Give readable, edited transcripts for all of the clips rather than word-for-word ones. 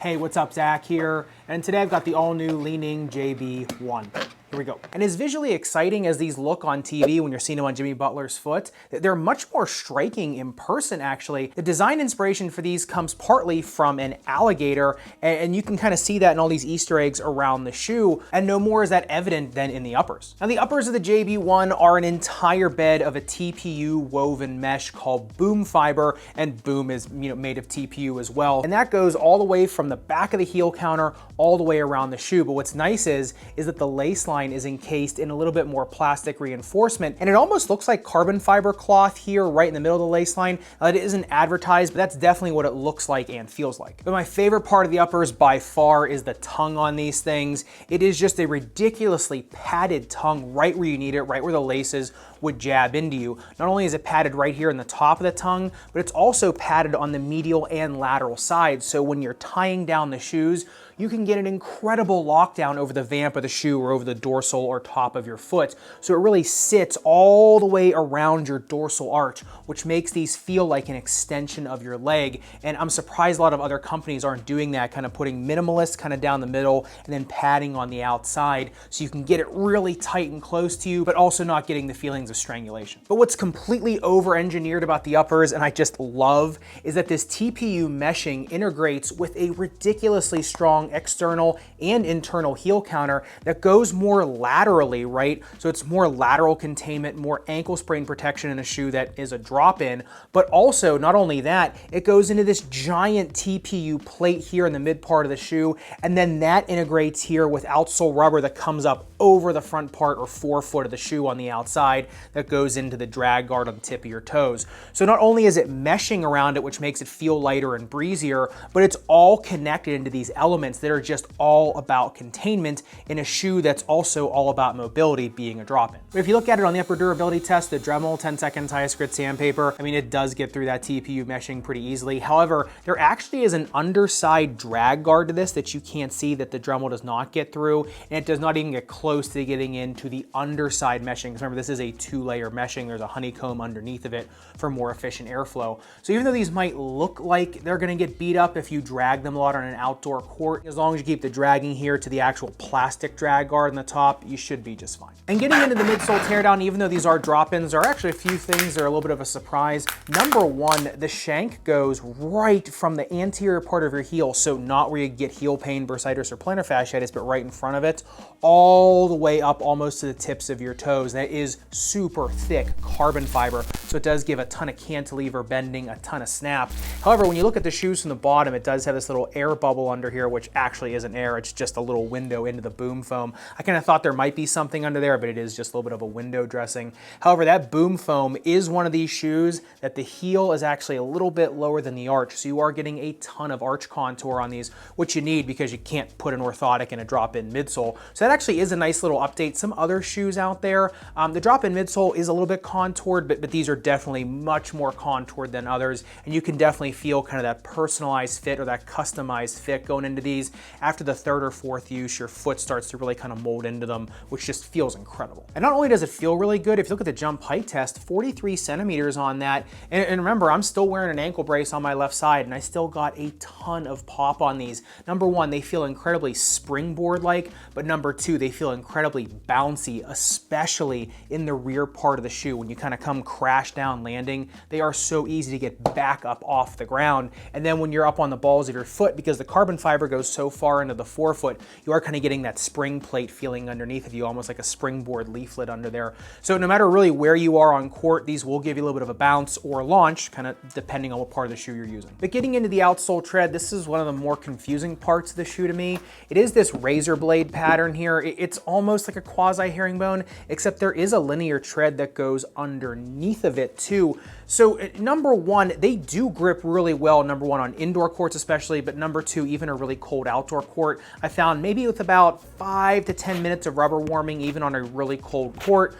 Hey, what's up, Zach here, and today I've got the all-new Li-Ning JB 1. Here we go. And as visually exciting as these look on TV when you're seeing them on Jimmy Butler's foot, they're much more striking in person, actually. The design inspiration for these comes partly from an alligator, and you can kind of see that in all these Easter eggs around the shoe, and no more is that evident than in the uppers. Now, the uppers of the JB1 are an entire bed of a TPU woven mesh called boom fiber, and boom is made of TPU as well. And that goes all the way from the back of the heel counter all the way around the shoe. But what's nice is that the lace line is encased in a little bit more plastic reinforcement, and it almost looks like carbon fiber cloth here right in the middle of the lace line. Now, it isn't advertised, but that's definitely what it looks like and feels like. But my favorite part of the uppers by far is the tongue on these things. It is just a ridiculously padded tongue right where you need it, right where the laces would jab into you. Not only is it padded right here in the top of the tongue, but it's also padded on the medial and lateral sides. So when you're tying down the shoes, you can get an incredible lockdown over the vamp of the shoe or over the dorsal or top of your foot. So it really sits all the way around your dorsal arch, which makes these feel like an extension of your leg. And I'm surprised a lot of other companies aren't doing that, kind of putting minimalist kind of down the middle and then padding on the outside so you can get it really tight and close to you, but also not getting the feelings of strangulation. But what's completely over-engineered about the uppers, and I just love, is that this TPU meshing integrates with a ridiculously strong external and internal heel counter that goes more laterally, right? So it's more lateral containment, more ankle sprain protection in a shoe that is a drop-in, but also not only that, it goes into this giant TPU plate here in the mid part of the shoe, and then that integrates here with outsole rubber that comes up over the front part or forefoot of the shoe on the outside that goes into the drag guard on the tip of your toes. So not only is it meshing around it, which makes it feel lighter and breezier, but it's all connected into these elements that are just all about containment in a shoe that's also all about mobility, being a drop-in. But if you look at it on the upper durability test, the Dremel 10-second highest grit sandpaper, I mean, it does get through that TPU meshing pretty easily. However, there actually is an underside drag guard to this that you can't see that the Dremel does not get through, and it does not even get close to getting into the underside meshing. Because remember, this is a two-layer meshing. There's a honeycomb underneath of it for more efficient airflow. So even though these might look like they're gonna get beat up if you drag them a lot on an outdoor court, as long as you keep the dragging here to the actual plastic drag guard on the top, you should be just fine. And getting into the midsole teardown, even though these are drop-ins, there are actually a few things that are a little bit of a surprise. Number one, the shank goes right from the anterior part of your heel, so not where you get heel pain, bursitis, or plantar fasciitis, but right in front of it, all the way up almost to the tips of your toes. That is super thick carbon fiber, so it does give a ton of cantilever bending, a ton of snap. However, when you look at the shoes from the bottom, it does have this little air bubble under here, which actually isn't air, it's just a little window into the boom foam. I kind of thought there might be something under there, but it is just a little bit of a window dressing. However, that boom foam is one of these shoes that the heel is actually a little bit lower than the arch, so you are getting a ton of arch contour on these, which you need because you can't put an orthotic in a drop-in midsole. So that actually is a nice little update. Some other shoes out there, the drop-in midsole is a little bit contoured, but these are definitely much more contoured than others, and you can definitely feel kind of that personalized fit or that customized fit going into these. After the third or fourth use, your foot starts to really kind of mold into them, which just feels incredible. And not only does it feel really good, if you look at the jump height test, 43 centimeters on that, and remember, I'm still wearing an ankle brace on my left side, and I still got a ton of pop on these. Number one, they feel incredibly springboard-like, but number two, they feel incredibly bouncy, especially in the rear part of the shoe. When you kind of come crash down landing, they are so easy to get back up off the ground. And then when you're up on the balls of your foot, because the carbon fiber goes so far into the forefoot, you are kind of getting that spring plate feeling underneath of you, almost like a springboard leaflet under there. So no matter really where you are on court, these will give you a little bit of a bounce or launch, kind of depending on what part of the shoe you're using. But getting into the outsole tread, this is one of the more confusing parts of the shoe to me. It is this razor blade pattern here. It's almost like a quasi herringbone, except there is a linear tread that goes underneath of it too. So number one, they do grip really well, number one, on indoor courts especially, but number two, even a really cold outdoor court. I found maybe with about 5 to 10 minutes of rubber warming, even on a really cold court,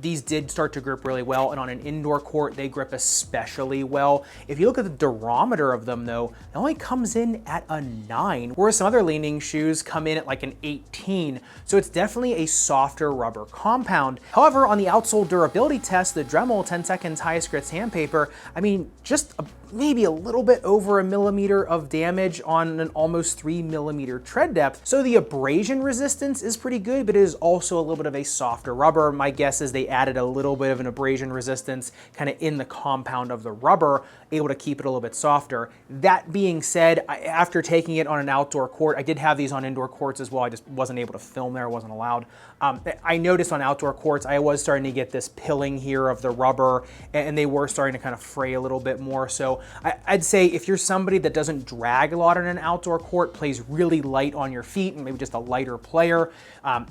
these did start to grip really well, and on an indoor court, they grip especially well. If you look at the durometer of them though, it only comes in at a 9, whereas some other Li-Ning shoes come in at like an 18. So it's definitely a softer rubber compound. However, on the outsole durability test, the Dremel 10 seconds highest grit sandpaper, I mean, just maybe a little bit over 1 millimeter of damage on an almost 3 millimeter tread depth. So the abrasion resistance is pretty good, but it is also a little bit of a softer rubber. My guess is they added a little bit of an abrasion resistance kind of in the compound of the rubber, able to keep it a little bit softer. That being said, after taking it on an outdoor court, I did have these on indoor courts as well. I just wasn't able to film there, wasn't allowed. I noticed on outdoor courts, I was starting to get this pilling here of the rubber, and they were starting to kind of fray a little bit more. So I'd say if you're somebody that doesn't drag a lot on an outdoor court, plays really light on your feet, and maybe just a lighter player,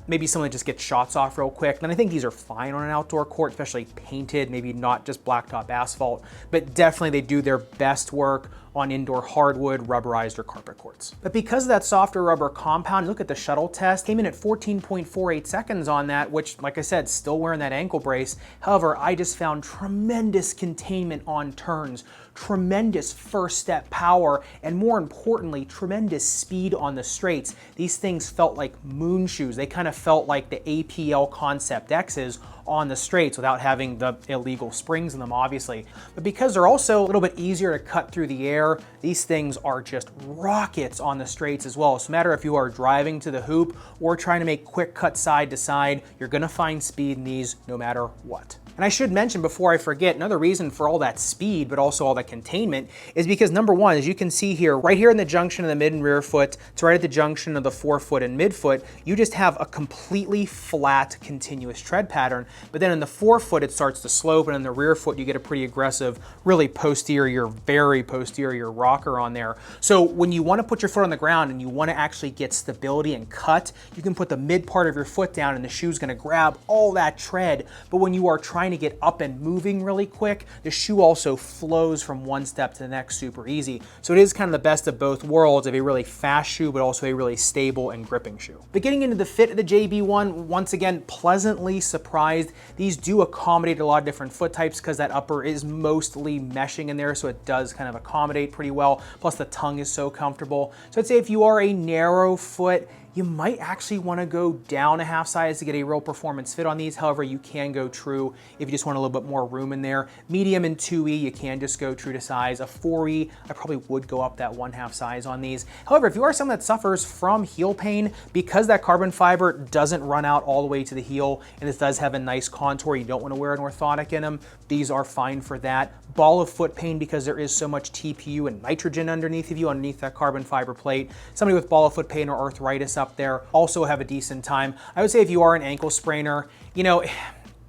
maybe someone that just gets shots off real quick, then I think these are fine on an outdoor court, especially painted, maybe not just blacktop asphalt, but definitely they do their best work on indoor hardwood, rubberized, or carpet courts. But because of that softer rubber compound, look at the shuttle test, came in at 14.48 seconds on that, which, like I said, still wearing that ankle brace. However, I just found tremendous containment on turns, tremendous first step power, and more importantly, tremendous speed on the straights. These things felt like moon shoes. They kind of felt like the APL Concept X's on the straights without having the illegal springs in them, obviously. But because they're also a little bit easier to cut through the air, these things are just rockets on the straights as well. So no matter if you are driving to the hoop or trying to make quick cuts side to side, you're gonna find speed in these no matter what. And I should mention before I forget, another reason for all that speed, but also all that containment, is because number one, as you can see here, right here in the junction of the mid and rear foot to right at the junction of the forefoot and midfoot, you just have a completely flat, continuous tread pattern. But then in the forefoot, it starts to slope, and in the rear foot, you get a pretty aggressive, really posterior, very posterior rocker on there. So when you want to put your foot on the ground and you want to actually get stability and cut, you can put the mid part of your foot down and the shoe's going to grab all that tread. But when you are trying to get up and moving really quick, the shoe also flows from one step to the next super easy. So it is kind of the best of both worlds of a really fast shoe, but also a really stable and gripping shoe. But getting into the fit of the JB1, once again, pleasantly surprised. These do accommodate a lot of different foot types because that upper is mostly meshing in there, so it does kind of accommodate pretty well. Plus the tongue is so comfortable. So I'd say if you are a narrow foot, you might actually want to go down a half size to get a real performance fit on these. However, you can go true if you just want a little bit more room in there. Medium and 2E, you can just go true to size. A 4E, I probably would go up that 1/2 size on these. However, if you are someone that suffers from heel pain, because that carbon fiber doesn't run out all the way to the heel, and this does have a nice contour, you don't want to wear an orthotic in them, these are fine for that. Ball of foot pain, because there is so much TPU and nitrogen underneath of you, underneath that carbon fiber plate. Somebody with ball of foot pain or arthritis up there also have a decent time. I would say if you are an ankle sprainer, you know,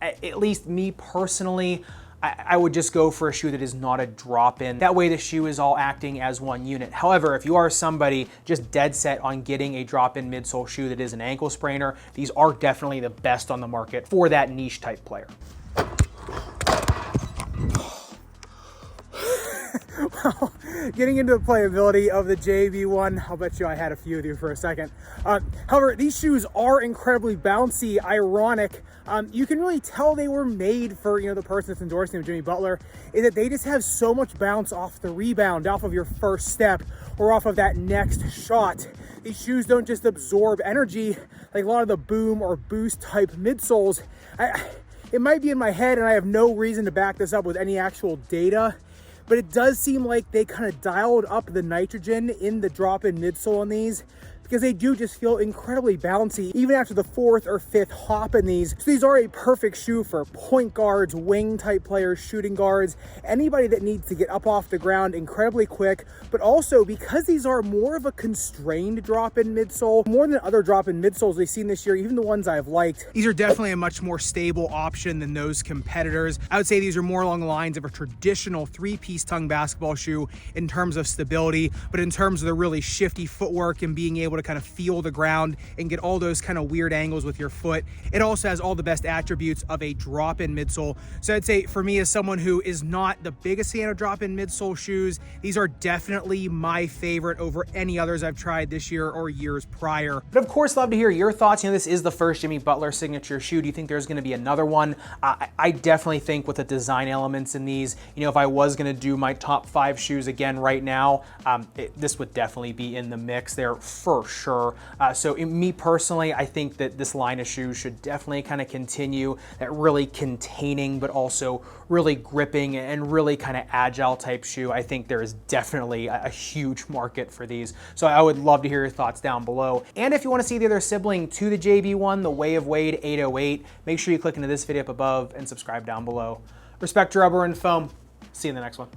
at least me personally, I would just go for a shoe that is not a drop-in. That way the shoe is all acting as one unit. However, if you are somebody just dead set on getting a drop-in midsole shoe that is an ankle sprainer, these are definitely the best on the market for that niche type player. Well, getting into the playability of the JB1, I'll bet you I had a few of you for a second. However, these shoes are incredibly bouncy, ironic. You can really tell they were made for, you know, the person that's endorsing them, Jimmy Butler, is that they just have so much bounce off the rebound, off of your first step, or off of that next shot. These shoes don't just absorb energy like a lot of the boom or boost type midsoles. It might be in my head, and I have no reason to back this up with any actual data, but it does seem like they kind of dialed up the nitrogen in the drop-in midsole on these, because they do just feel incredibly bouncy even after the 4th or 5th hop in these. So these are a perfect shoe for point guards, wing type players, shooting guards, anybody that needs to get up off the ground incredibly quick. But also because these are more of a constrained drop-in midsole, more than other drop-in midsoles we've seen this year, even the ones I've liked, these are definitely a much more stable option than those competitors. I would say these are more along the lines of a traditional 3-piece tongue basketball shoe in terms of stability, but in terms of the really shifty footwork and being able to kind of feel the ground and get all those kind of weird angles with your foot. It also has all the best attributes of a drop-in midsole. So I'd say for me, as someone who is not the biggest fan of drop-in midsole shoes, these are definitely my favorite over any others I've tried this year or years prior. But of course, love to hear your thoughts. You know, this is the first Jimmy Butler signature shoe. Do you think there's going to be another one? I definitely think with the design elements in these, you know, if I was going to do my top 5 shoes again right now, this would definitely be in the mix there for sure. So me personally, I think that this line of shoes should definitely kind of continue that really containing, but also really gripping and really kind of agile type shoe. I think there is definitely a huge market for these. So I would love to hear your thoughts down below. And if you want to see the other sibling to the JB one, the Way of Wade 808, make sure you click into this video up above and subscribe down below. Respect, rubber, and foam. See you in the next one.